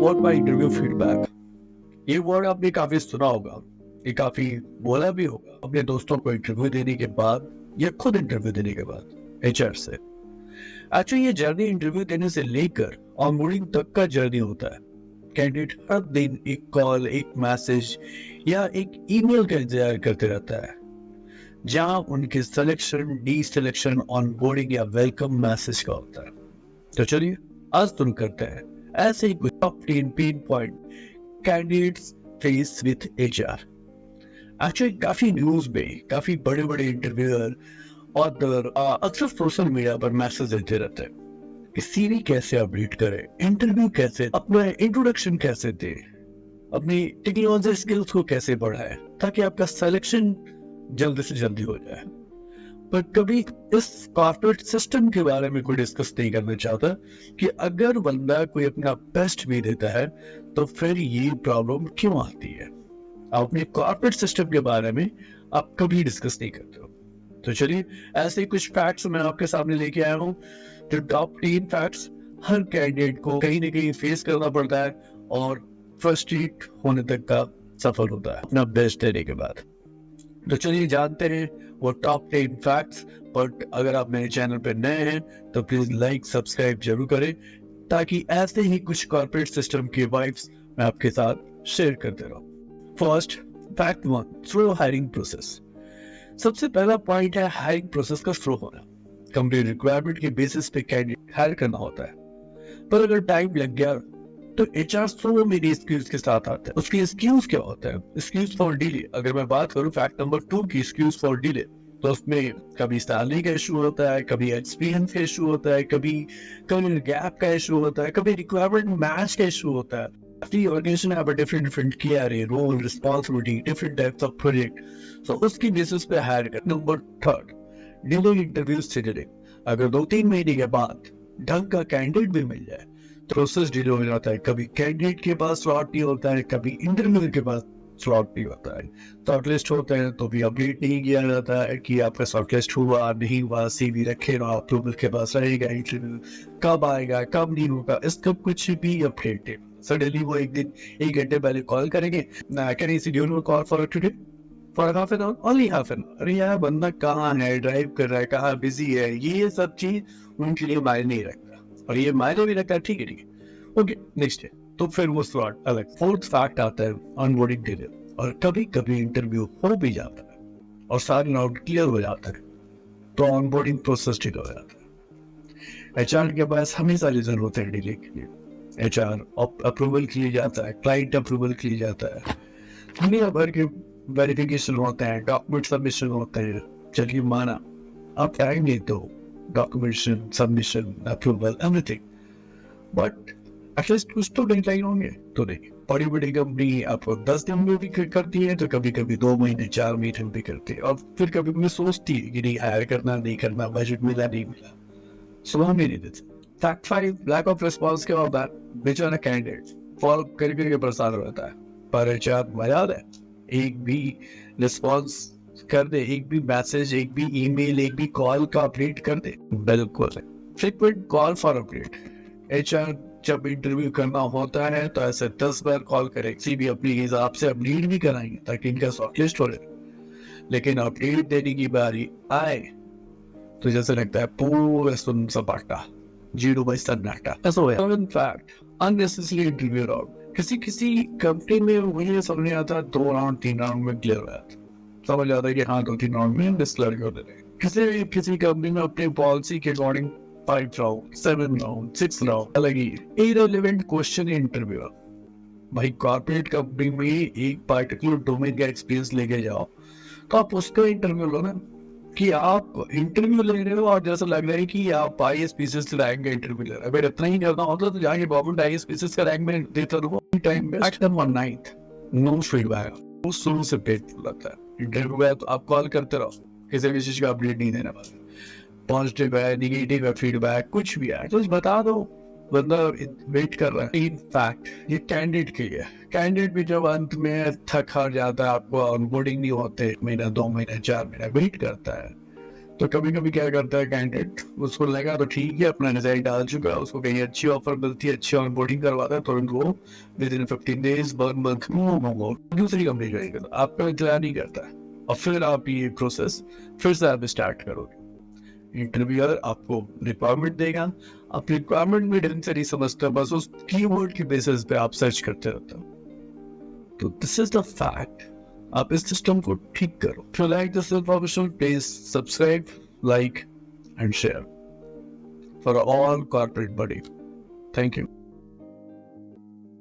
What my interview feedback. ये word आपने काफी सुना होगा, ये काफी बोला भी होगा अपने दोस्तों को इंटरव्यू देने के बाद या खुद इंटरव्यू देने के बाद एचआर से। एक्चुअली ये जर्नी इंटरव्यू देने से लेकर ऑनबोर्डिंग तक का जर्नी होता है। कैंडिडेट हर दिन एक कॉल, एक मैसेज या एक ईमेल का इंतजार करते रहता है, जहां उनके सिलेक्शन, डी सिलेक्शन, ऑनबोर्डिंग या वेलकम मैसेज का होता है। तो चलिए आज तुम करते हैं ऐसे ही कुछ top 10 pain point candidates face with HR. Actually काफी न्यूज में काफी बड़े बड़े इंटरव्यूअर और अक्सर सोशल मीडिया पर मैसेज देते रहते हैं कि सीवी कैसे अपडेट करें, इंटरव्यू कैसे, अपना इंट्रोडक्शन कैसे दे, अपनी टेक्नोलॉजी स्किल्स को कैसे बढ़ाए ताकि आपका सिलेक्शन जल्दी से जल्दी हो जाए। पर कभी इस कॉर्पोरेट सिस्टम के बारे में कोई डिस्कस नहीं करना चाहता कि अगर बंदा कोई अपना बेस्ट भी देता है तो फिर ये प्रॉब्लम क्यों आती है। आप अपने कॉर्पोरेट सिस्टम के बारे में आप कभी डिस्कस नहीं करते हो। तो चलिए ऐसे कुछ फैक्ट्स मैं आपके सामने लेके आया हूँ। जो टॉप 10 फैक्ट्स हर कैंडिडेट को कहीं ना कहीं फेस करना पड़ता है और फ्रस्ट्रेट होने तक का सफल होता है अपना बेस्ट देने के बाद। तो चलिए जानते हैं वो टॉप 10 फैक्ट्स। बट अगर आप मेरे चैनल पर नए हैं तो प्लीज लाइक सब्सक्राइब जरूर करें ताकि ऐसे ही कुछ कॉर्पोरेट सिस्टम के वाइब्स मैं आपके साथ शेयर करते रहूं। First fact 1, slow hiring process. सबसे पहला पॉइंट है हायरिंग प्रोसेस का स्लो होना। कंपनी रिक्वायरमेंट के बेसिस पे कैंडिडेट हायर करना होता है, पर अगर टाइम लग गया तो एचआर सो मेरी एक्सक्यूज के साथ आता है। उसकी एक्सक्यूज क्या होता है? Excuse for delay. अगर मैं बात करूं फैक्ट नंबर 2 की, एक्सक्यूज फॉर डिले, तो उसमें कभी सैलरी का इशू होता है, कभी एक्सपीरियंस का इशू होता है, कभी करियर गैप का इशू होता है, कभी रिक्वायरमेंट मैच का इशू होता है। every organization have a different KRA, role, responsibility, different types of project. So उसकी बेसिस पे हायर कर। Number 3, delay interviews scheduling. अगर 2-3 महीने के बाद ढंग का कैंडिडेट भी मिल जाए प्रोसेस डिले हो जाता है। कभी कैंडिडेट के पास स्लॉट नहीं होता है, कभी इंटरव्यू के पास स्लॉट नहीं होता है। शॉर्टलिस्ट होता है तो भी अपडेट नहीं किया जाता है कि आपका शॉर्टलिस्ट हुआ नहीं हुआ, सीवी रखे ना अप्रूवल के पास रहेगा, इंटरव्यू कब आएगा कब नहीं होगा, इसका कुछ भी अपडेट नहीं। सडनली वो एक दिन 1 घंटे पहले कॉल करेंगे, can you schedule call for today for half an hour, only half an hour. अरे यार बंदा कहाँ है, ड्राइव कर रहा है, कहाँ बिजी है, ये सब चीज उनके लिए मायने नहीं रखता। और ये मायने भी रखता है, ठीक है ओके नेक्स्ट है। तो फिर वो स्लॉट अलग। फोर्थ फैक्ट आता है ऑनबोर्डिंग डिले। और कभी कभी इंटरव्यू हो भी जाता है और सारे राउंड क्लियर हो जाता है तो ऑनबोर्डिंग प्रोसेस डिले हो जाता है। एचआर के पास हमेशा रीजन होते हैं डिले के लिए। एचआर अप्रूवल के लिए जाता है, क्लाइंट अप्रूवल के लिए जाता है, दुनिया भर के वेरिफिकेशन होते हैं, डॉक्यूमेंट सबमिशन होते हैं। चलिए माना आप टाइम देते हो, documentation, submission, approval, everything, but at least कुछ तो डेडलाइन होंगे। तो नहीं, बड़ी बड़ी कंपनी आपको 10 दिन में भी करती है, तो कभी कभी 2 महीने 4 महीने भी करती है। और फिर कभी कभी सोचती है कि नहीं हायर करना नहीं करना, बजट मिला नहीं मिला, सुबह में नहीं देते। फैक्ट 5, लैक ऑफ रिस्पॉन्स के बाद बेचारा कैंडिडेट फॉलो करके परेशान रहता है। पर एचआर मजा है, एक भी रिस्पॉन्स कर दे, एक भी मैसेज, एक भी ईमेल, एक भी कॉल का अपडेट कर दे। बिल्कुल frequent call for update. HR जब इंटरव्यू करना होता है तो ऐसे 10 बार कॉल करे, सीवी अपने हिसाब से अपडेट भी कराएंगे ताकि इनका शॉर्टलिस्ट हो जाए। लेकिन अपडेट देने की बारी आए तो जैसे लगता है पूरा सुन सपाटा, जीरो बाई सन्नाटा ऐसा हो। Fact, unnecessary interview round. किसी किसी कंपनी में मुझे समझ नहीं आता 2 राउंड 3 राउंड में क्लियर हो जाता, समझ आता है कि हाँ 2-3 राउंड में डिस्क्लेयर कर देते हैं। किसी कंपनी में अपनी पॉलिसी के अकॉर्डिंग 5 राउंड, 7 राउंड, 6 राउंड अलग ही। Irrelevant question interview. भाई कॉर्पोरेट कंपनी में एक पार्टिकुलर डोमेन का एक्सपीरियंस लेके जाओ तो आप उसका इंटरव्यू लो ना, कि आप इंटरव्यू ले रहे हो और जैसा लग रहा है कि आप IAS रैंक का इंटरव्यू ले रहे हो। अगर इतना ही करना होता तो जाके गवर्नमेंट IAS का रैंक में देता रहूंगा टाइम में। Fact number 9, no feedback. वो शुरू से पेट लगता है इंटरव्यू है तो आप कॉल करते रहो, किसी भी चीज का अपडेट नहीं देना पड़ता। पॉजिटिव है, नेगेटिव है, फीडबैक कुछ भी है तो बता दो, बंदा वेट कर रहा है। इन फैक्ट ये कैंडिडेट के लिए, कैंडिडेट भी जब अंत में थक हार जाता है, आपको ऑनबोर्डिंग नहीं होते, 1 महीना 2 महीना 4 महीना वेट करता है, तो कभी कभी क्या करता है कैंडिडेट, उसको लगा तो ठीक है अपना रिजल्ट डाल चुका है, उसको कहीं अच्छी ऑफर मिलती है, अच्छी ऑनबोर्डिंग करवाता है, तुरंत वो विद इन 15 डेज 1 मंथ दूसरी कंपनी ज्वाइन करता है, आपका इंतजार नहीं करता है। और फिर आप ये प्रोसेस फिर से आप स्टार्ट करोगे। इंटरव्यूअर आपको रिक्वायरमेंट देगा, आप रिक्वायरमेंट में ढंग से नहीं समझते, बस उस कीवर्ड की बेसिस पे आप सर्च करते रहते हो। तो दिस इज द फैक्ट, आप इस सिस्टम को ठीक करो। If you like this information, please subscribe, like and share for all corporate buddy. Thank you.